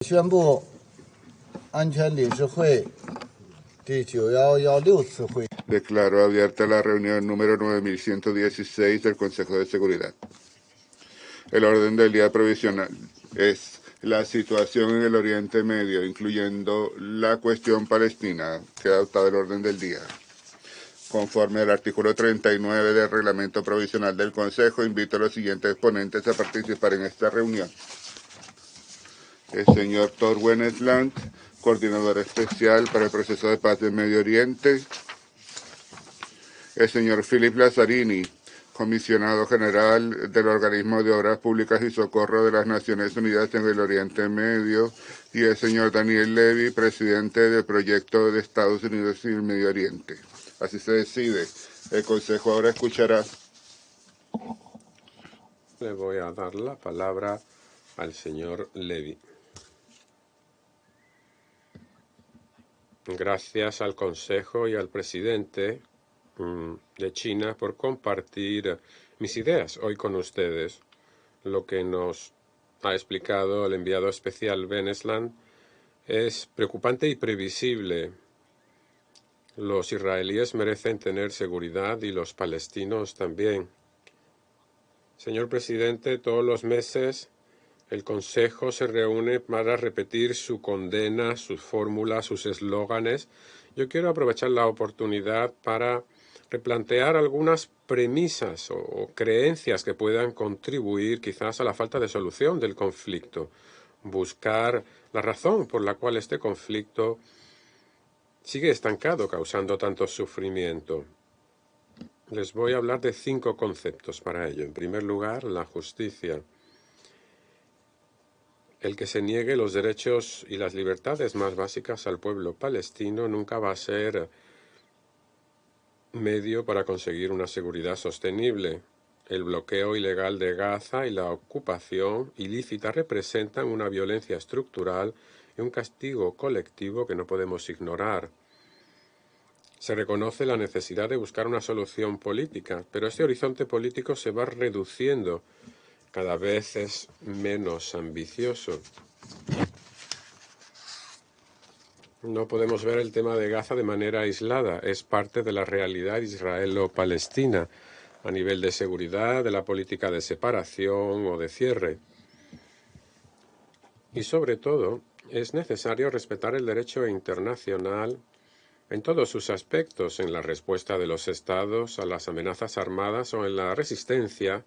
宣布安全理事会第9116次会议。 Declaro abierta la reunión número 9116 del Consejo de Seguridad. El orden del día provisional es la situación en el Oriente Medio, incluyendo la cuestión palestina, que ha adoptado el orden del día. Conforme al artículo 39 del reglamento provisional del Consejo, invito a los siguientes ponentes a participar en esta reunión. El señor Thor Wennesland, coordinador especial para el proceso de paz del Medio Oriente. El señor Philip Lazzarini, comisionado general del Organismo de Obras Públicas y Socorro de las Naciones Unidas en el Oriente Medio. Y el señor Daniel Levy, presidente del proyecto de Estados Unidos y el Medio Oriente. Así se decide. El Consejo ahora escuchará. Le voy a dar la palabra al señor Levy. Gracias al Consejo y al presidente de China por compartir mis ideas hoy con ustedes. Lo que nos ha explicado el enviado especial Wennesland es preocupante y previsible. Los israelíes merecen tener seguridad y los palestinos también. Señor presidente, todos los meses el Consejo se reúne para repetir su condena, sus fórmulas, sus eslóganes. Yo quiero aprovechar la oportunidad para replantear algunas premisas o creencias que puedan contribuir quizás a la falta de solución del conflicto. Buscar la razón por la cual este conflicto sigue estancado, causando tanto sufrimiento. Les voy a hablar de 5 conceptos para ello. En primer lugar, la justicia. El que se niegue los derechos y las libertades más básicas al pueblo palestino nunca va a ser medio para conseguir una seguridad sostenible. El bloqueo ilegal de Gaza y la ocupación ilícita representan una violencia estructural y un castigo colectivo que no podemos ignorar. Se reconoce la necesidad de buscar una solución política, pero este horizonte político se va reduciendo, cada vez es menos ambicioso. No podemos ver el tema de Gaza de manera aislada, es parte de la realidad israelo-palestina, a nivel de seguridad, de la política de separación o de cierre. Y sobre todo, es necesario respetar el derecho internacional en todos sus aspectos, en la respuesta de los estados a las amenazas armadas o en la resistencia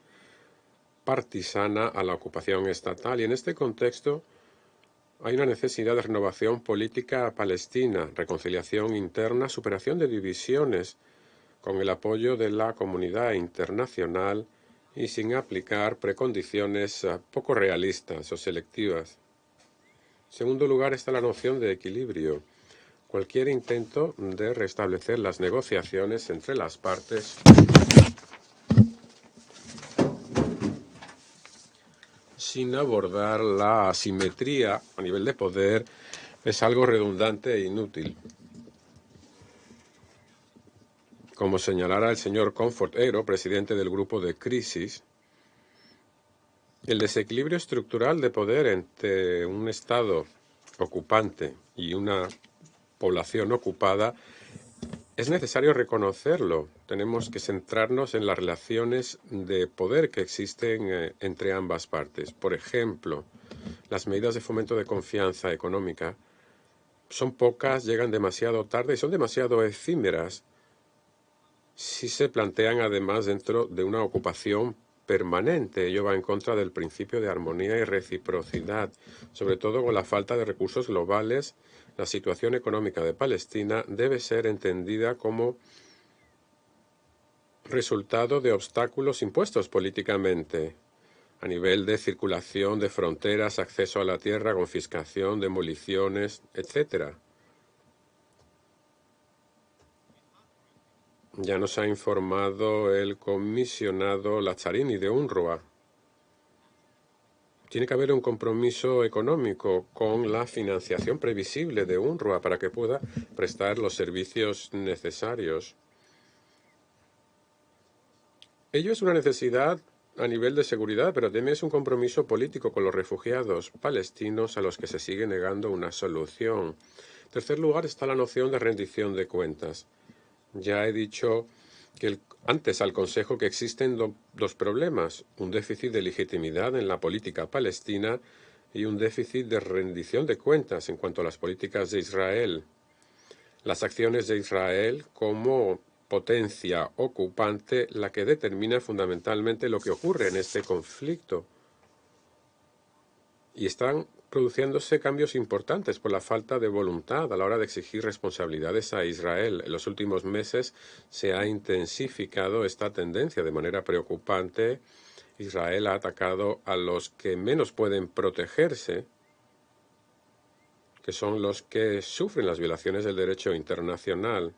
partisana a la ocupación estatal. Y en este contexto hay una necesidad de renovación política palestina, reconciliación interna, superación de divisiones, con el apoyo de la comunidad internacional y sin aplicar precondiciones poco realistas o selectivas. En segundo lugar está la noción de equilibrio. Cualquier intento de restablecer las negociaciones entre las partes sin abordar la asimetría a nivel de poder es algo redundante e inútil. Como señalara el señor Comfort-Ero, presidente del grupo de crisis, el desequilibrio estructural de poder entre un Estado ocupante y una población ocupada es necesario reconocerlo. Tenemos que centrarnos en las relaciones de poder que existen entre ambas partes. Por ejemplo, las medidas de fomento de confianza económica son pocas, llegan demasiado tarde y son demasiado efímeras si se plantean además dentro de una ocupación permanente. Ello va en contra del principio de armonía y reciprocidad, sobre todo con la falta de recursos globales. La situación económica de Palestina debe ser entendida como resultado de obstáculos impuestos políticamente a nivel de circulación de fronteras, acceso a la tierra, confiscación, demoliciones, etc. Ya nos ha informado el comisionado Lazzarini de UNRWA. Tiene que haber un compromiso económico con la financiación previsible de UNRWA para que pueda prestar los servicios necesarios. Ello es una necesidad a nivel de seguridad, pero también es un compromiso político con los refugiados palestinos a los que se sigue negando una solución. En tercer lugar está la noción de rendición de cuentas. Ya he dicho antes al Consejo que existen dos problemas, un déficit de legitimidad en la política palestina y un déficit de rendición de cuentas en cuanto a las políticas de Israel. Las acciones de Israel como potencia ocupante la que determina fundamentalmente lo que ocurre en este conflicto. Y están produciéndose cambios importantes por la falta de voluntad a la hora de exigir responsabilidades a Israel. En los últimos meses se ha intensificado esta tendencia de manera preocupante. Israel ha atacado a los que menos pueden protegerse, que son los que sufren las violaciones del derecho internacional.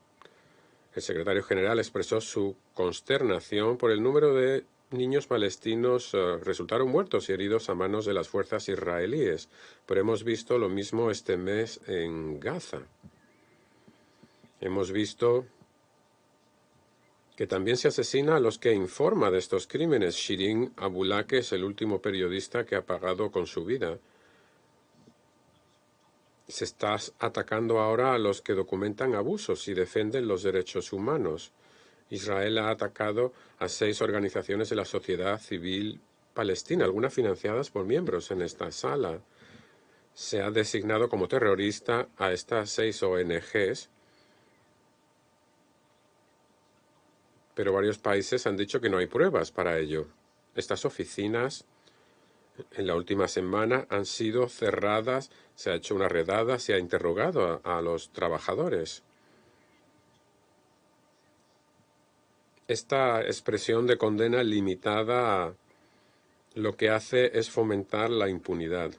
El secretario general expresó su consternación por el número de niños palestinos resultaron muertos y heridos a manos de las fuerzas israelíes, pero hemos visto lo mismo este mes en Gaza. Hemos visto que también se asesina a los que informa de estos crímenes. Shirin Abu Akleh es el último periodista que ha pagado con su vida. Se está atacando ahora a los que documentan abusos y defienden los derechos humanos. Israel ha atacado a 6 organizaciones de la sociedad civil palestina, algunas financiadas por miembros en esta sala. Se ha designado como terrorista a estas 6 ONGs, pero varios países han dicho que no hay pruebas para ello. Estas oficinas en la última semana han sido cerradas, se ha hecho una redada, se ha interrogado a los trabajadores. Esta expresión de condena limitada lo que hace es fomentar la impunidad.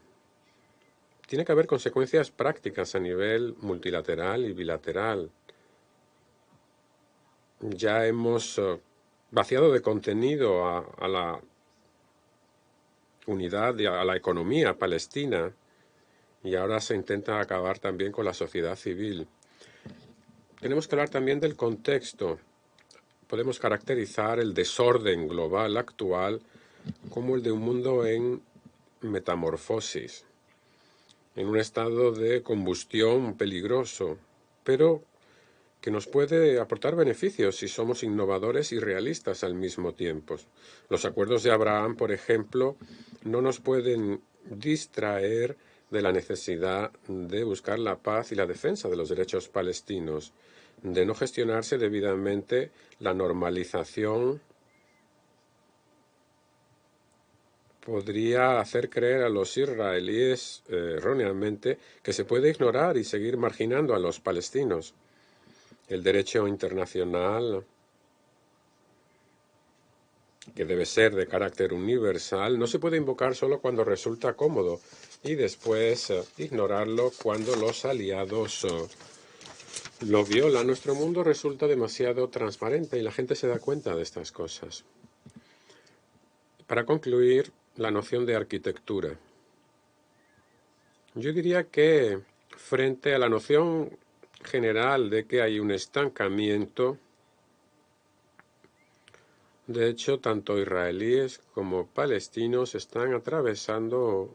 Tiene que haber consecuencias prácticas a nivel multilateral y bilateral. Ya hemos vaciado de contenido a la unidad y a la economía palestina y ahora se intenta acabar también con la sociedad civil. Tenemos que hablar también del contexto. Podemos caracterizar el desorden global actual como el de un mundo en metamorfosis, en un estado de combustión peligroso, pero que nos puede aportar beneficios si somos innovadores y realistas al mismo tiempo. Los acuerdos de Abraham, por ejemplo, no nos pueden distraer de la necesidad de buscar la paz y la defensa de los derechos palestinos, de no gestionarse debidamente la normalización podría hacer creer a los israelíes erróneamente que se puede ignorar y seguir marginando a los palestinos. El derecho internacional, que debe ser de carácter universal, no se puede invocar solo cuando resulta cómodo y después ignorarlo cuando los aliados lo violan. Nuestro mundo resulta demasiado transparente y la gente se da cuenta de estas cosas. Para concluir, la noción de arquitectura. Yo diría que frente a la noción general de que hay un estancamiento, de hecho, tanto israelíes como palestinos están atravesando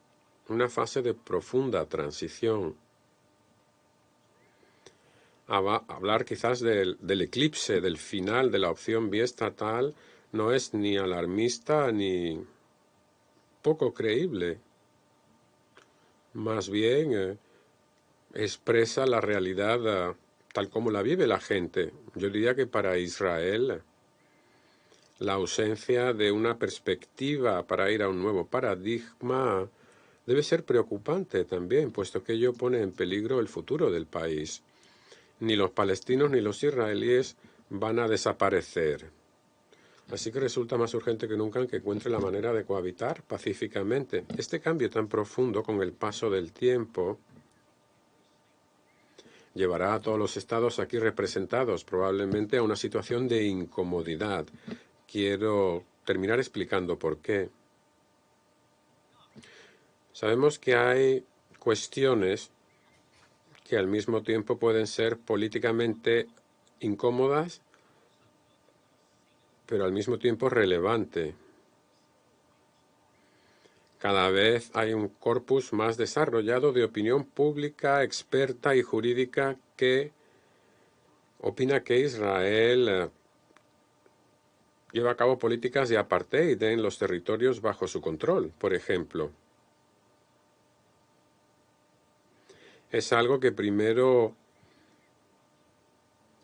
una fase de profunda transición. Hablar quizás del eclipse, del final de la opción biestatal, no es ni alarmista ni poco creíble. Más bien expresa la realidad tal como la vive la gente. Yo diría que para Israel la ausencia de una perspectiva para ir a un nuevo paradigma debe ser preocupante también, puesto que ello pone en peligro el futuro del país. Ni los palestinos ni los israelíes van a desaparecer. Así que resulta más urgente que nunca que encuentre la manera de cohabitar pacíficamente. Este cambio tan profundo con el paso del tiempo llevará a todos los estados aquí representados probablemente a una situación de incomodidad. Quiero terminar explicando por qué. Sabemos que hay cuestiones que al mismo tiempo pueden ser políticamente incómodas, pero al mismo tiempo relevante. Cada vez hay un corpus más desarrollado de opinión pública, experta y jurídica que opina que Israel lleva a cabo políticas de apartheid en los territorios bajo su control, por ejemplo. Es algo que primero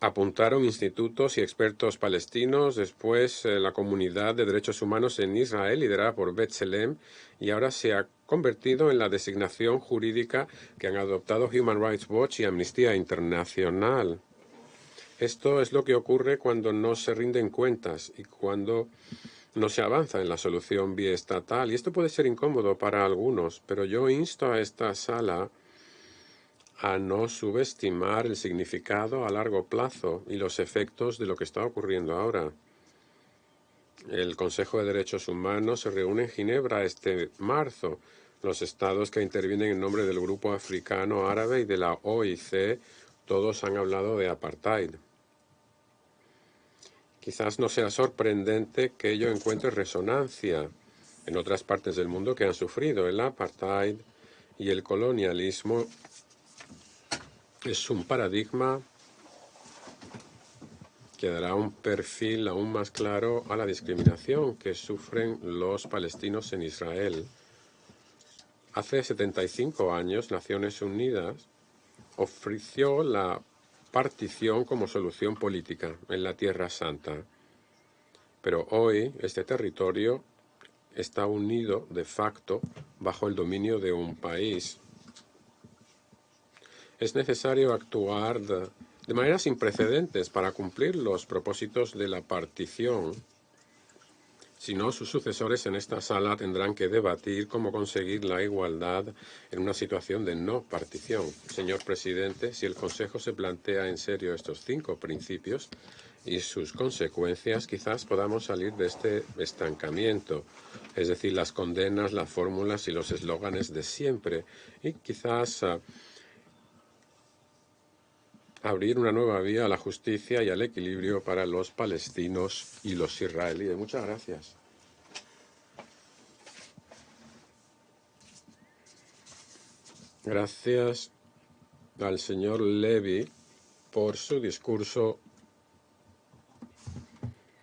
apuntaron institutos y expertos palestinos, después la comunidad de derechos humanos en Israel, liderada por B'Tselem, y ahora se ha convertido en la designación jurídica que han adoptado Human Rights Watch y Amnistía Internacional. Esto es lo que ocurre cuando no se rinden cuentas y cuando no se avanza en la solución biestatal. Y esto puede ser incómodo para algunos, pero yo insto a esta sala a no subestimar el significado a largo plazo y los efectos de lo que está ocurriendo ahora. El Consejo de Derechos Humanos se reúne en Ginebra este marzo. Los estados que intervienen en nombre del Grupo Africano Árabe y de la OIC, todos han hablado de apartheid. Quizás no sea sorprendente que ello encuentre resonancia en otras partes del mundo que han sufrido el apartheid y el colonialismo. Es un paradigma que dará un perfil aún más claro a la discriminación que sufren los palestinos en Israel. Hace 75 años, Naciones Unidas ofreció la partición como solución política en la Tierra Santa. Pero hoy este territorio está unido de facto bajo el dominio de un país. Es necesario actuar de manera sin precedentes para cumplir los propósitos de la partición. Si no, sus sucesores en esta sala tendrán que debatir cómo conseguir la igualdad en una situación de no partición. Señor presidente, si el Consejo se plantea en serio estos 5 principios y sus consecuencias, quizás podamos salir de este estancamiento, es decir, las condenas, las fórmulas y los eslóganes de siempre, y quizás abrir una nueva vía a la justicia y al equilibrio para los palestinos y los israelíes. Muchas gracias. Gracias al señor Levy por su discurso